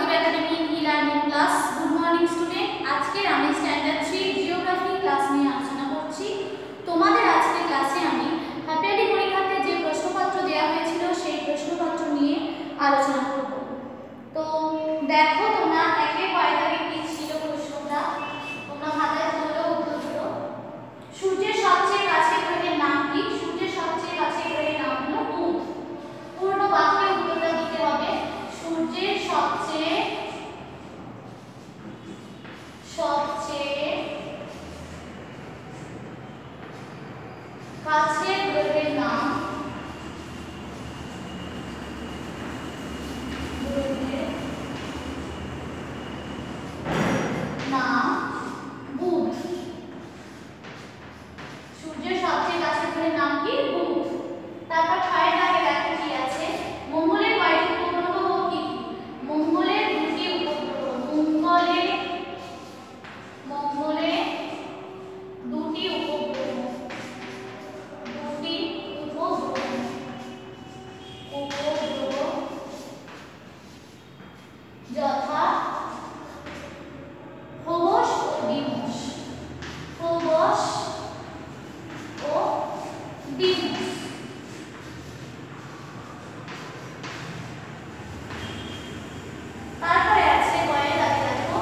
Rajib academy e learning class. Good morning student. আজকে আমি standard 3 geography class নিয়ে আলোচনা করছি। তোমাদের আজকে ক্লাসে আমি হাফ ইয়ারলি পরীক্ষাতে যে প্রশ্নপত্র দেওয়া হয়েছিল সেই প্রশ্নপত্র নিয়ে আলোচনা করব। তো দেখো তোমরা একের কয়েক আগে কি ছিল প্রশ্নটা, তোমরা খাতায় তুলে উত্তর দিও। সূর্যের সবচেয়ে কাছের গ্রহের নাম কি? সূর্যের সবচেয়ে কাছের গ্রহের নাম হলো বুধ। পূর্ণ বাক্যে উত্তরটা দিতে হবে। সূর্যের সবচেয়ে কাছের গ্রহের নাম বুধ। সূর্যের সবচেয়ে কাছের গ্রহের নাম কি? বুধ। তারপর ছয়ের দাগে দেখো কি আছে, মঙ্গলের কয়টি উপগ্রহ কি? মঙ্গলের দুটি উপগ্রহ। মঙ্গলে দুটি উপগ্রহ যথা ফোবস ও ডিমোস। ফোবস ও ডিমোস। তারপরে আছে বয়ের দাগে দেখো,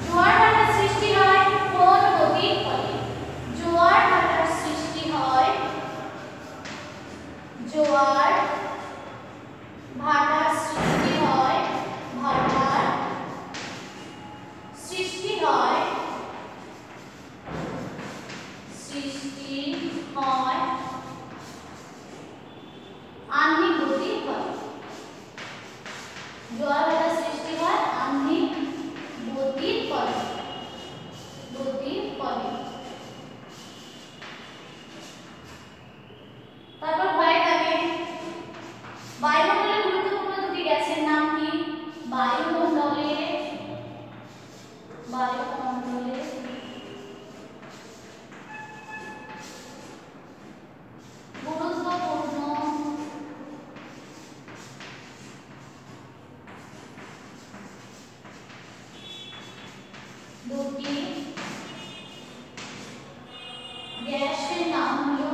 জোয়ার ভাটার সৃষ্টি হয় কোন গতির ফলে? জোয়ার ভাটার সৃষ্টি হয় জোয়ার ভাটার সৃষ্টি হয় আহ্নিক গতির ফলে। জোয়ার ভাটার সৃষ্টি হয় আহ্নিক গতির ফলে। তারপর ভয়ের দাগে, বায়ুমণ্ডলে গুরুত্বপূর্ণ দুটি গ্যাসের নাম কি? বায়ুমণ্ডলে গুরুত্বপূর্ণ দুটি গ্যাসের নাম হলো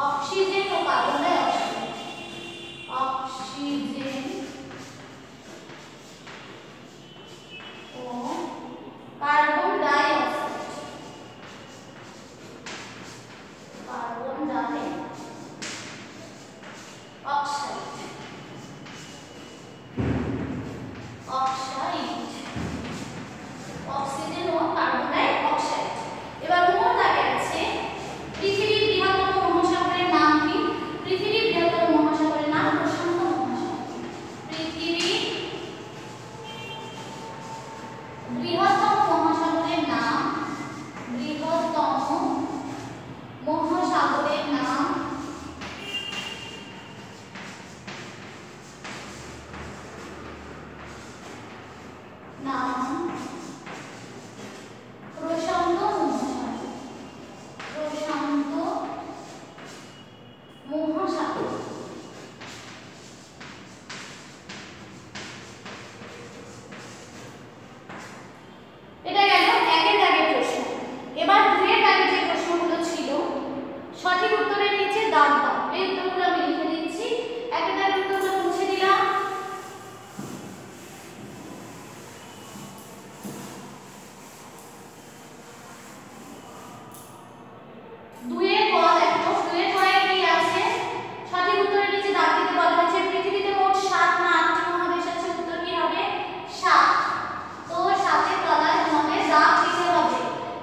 অক্সিজেন ও কার্বন ডাই অক্সাইড। অক্সিজেন ও কার্বন ডাই অক্সাইড। অক্সিজেন ও কার্বন ডাই অক্সাইড। এবার মোট দাগে আছে, পৃথিবীর বৃহত্তম মহাসাগরের নাম কি? পৃথিবীর বৃহত্তম মহাসাগরের নাম প্রশান্ত মহাসাগর। পৃথিবীর বৃহত্তম মহাসাগরের নাম প্রশান্ত মহাসাগর। এটা গেল একের দাগের প্রশ্ন। এবার দুইয়ের দাগের যে প্রশ্নগুলো ছিল সঠিক উত্তরের নিচে দাগ দাও। এই উত্তরগুলো আমি লিখে দিচ্ছি। একের দাগের উত্তরগুলো মুছে দিলাম। দুইয়ের ক দেখো, দুইয়ের কয়ে কি আছে? সঠিক উত্তরের নিচে দাগ দিতে বলা হয়েছে। পৃথিবীতে মোট 7 না 8টি মহাদেশ আছে? উত্তর কি হবে? 7। তো 7-এর তলায় তোমাকে দাগ দিতে হবে।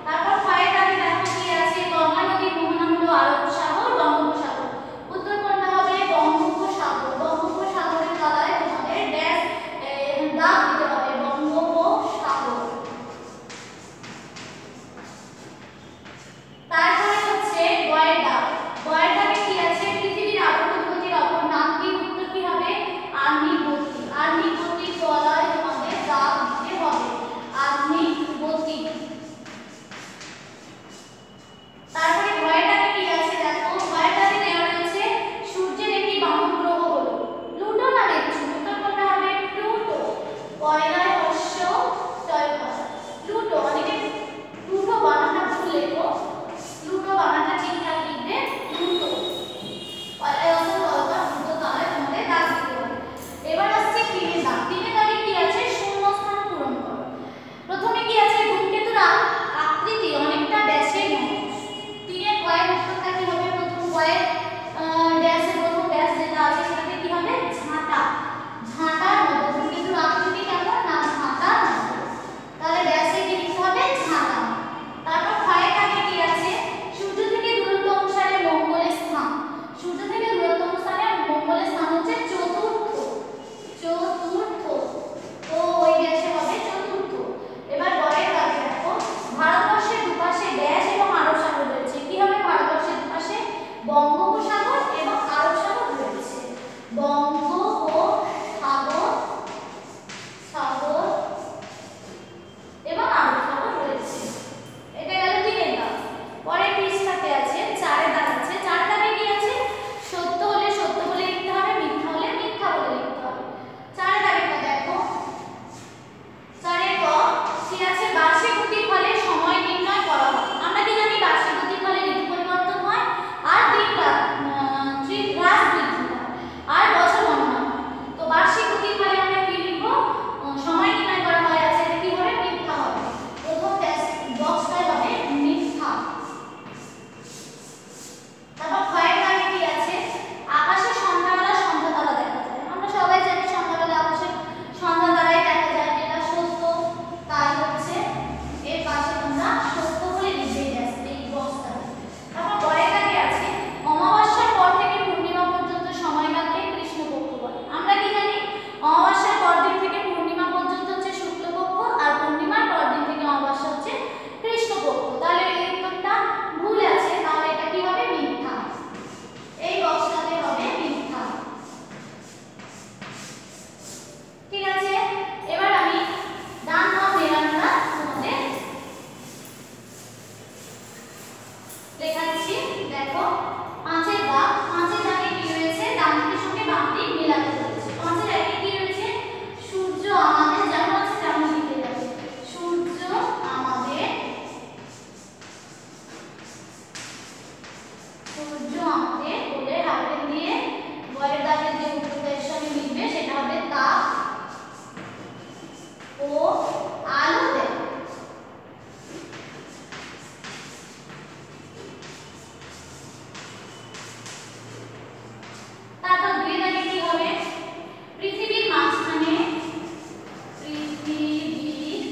তারপর ছয়ের দাগে দেখো কি আছে, গঙ্গা নদীর মোহনা হলো আরব সাগর, বঙ্গোপসাগর। উত্তর কোনটা হবে? বঙ্গোপসাগর। বঙ্গোপসাগরের তলায় তোমাদের ড্যাশ দাগ দিতে হবে, বঙ্গোপসাগর। তারপরে হচ্ছে বয়ের দাগ। বয়ের দাগে কি আছে? পৃথিবীর আবর্তন গতির অপর নাম কি? উত্তর কি হবে? আহ্নিক গতি। আহ্নিক গতির তলায় তোমাদের দাগ দিতে হবে, আহ্নিক গতি। তারপরে ভয়ের দাগে কি আছে দেখো, ভয়ের দাগে দেখাচ্ছি। দেখো 5-এর দাগ, 5-এর দাগে কি রয়েছে, ডান দিকের সঙ্গে বাম দিক মেলাতে বলেছে। 5-এর একে কি রয়েছে, সূর্য আমাদের, যেমন আছে তেমন লিখে যাবে। সূর্য আমাদের, সূর্য আমাদের বলে হাতে দিয়ে বয়ের দাগে যে উত্তরটা সঙ্গে মিলবে সেটা হবে তাপ ও আলো দেয়। তারপর দুই দাগে কি হবে, পৃথিবীর মাঝখানে, পৃথিবীর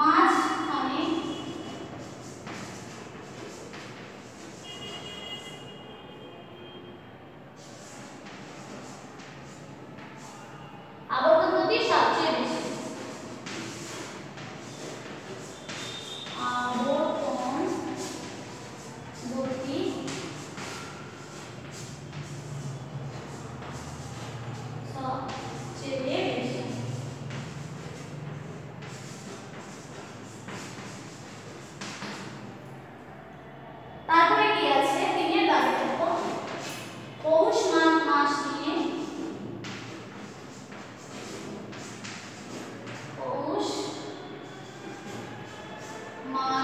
মাঝখানে আবর্তন গতি সবচেয়ে বেশি। আবর্তন গতি সবচেয়ে বেশি। তারপরে কি আছে, 3-এর দাগে দেখো পৌষ মাস নিয়ে, পৌষ মাস